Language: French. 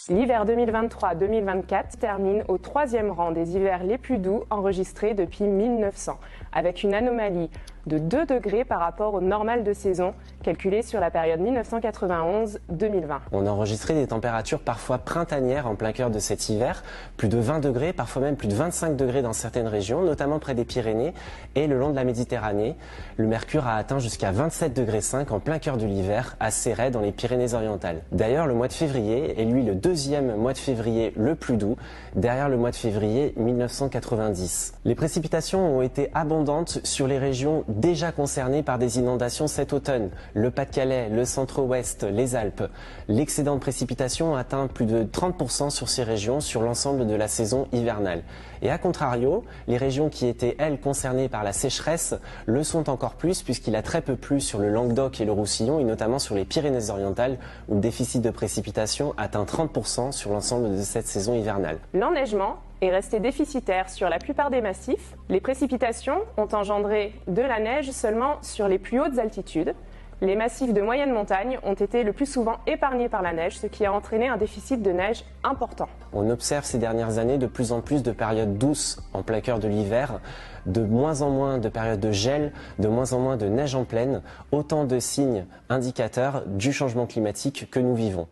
L'hiver 2023-2024 termine au 3e rang des hivers les plus doux enregistrés depuis 1900, avec une anomalie de 2 degrés par rapport au normal de saison, calculé sur la période 1991-2020. On a enregistré des températures parfois printanières en plein cœur de cet hiver, plus de 20 degrés, parfois même plus de 25 degrés dans certaines régions, notamment près des Pyrénées et le long de la Méditerranée. Le mercure a atteint jusqu'à 27,5 degrés en plein cœur de l'hiver, à Céret dans les Pyrénées-Orientales. D'ailleurs, le mois de février est lui le deuxième mois de février le plus doux, derrière le mois de février 1990. Les précipitations ont été abondantes sur les régions déjà concernées par des inondations cet automne, le Pas-de-Calais, le centre-ouest, les Alpes. L'excédent de précipitations a atteint plus de 30% sur ces régions sur l'ensemble de la saison hivernale. Et à contrario, les régions qui étaient, elles, concernées par la sécheresse le sont encore plus puisqu'il a très peu plu sur le Languedoc et le Roussillon et notamment sur les Pyrénées-Orientales où le déficit de précipitation atteint 30% sur l'ensemble de cette saison hivernale. L'enneigement est resté déficitaire sur la plupart des massifs. Les précipitations ont engendré de la neige seulement sur les plus hautes altitudes. Les massifs de moyenne montagne ont été le plus souvent épargnés par la neige, ce qui a entraîné un déficit de neige important. On observe ces dernières années de plus en plus de périodes douces en plein cœur de l'hiver, de moins en moins de périodes de gel, de moins en moins de neige en plaine, autant de signes indicateurs du changement climatique que nous vivons.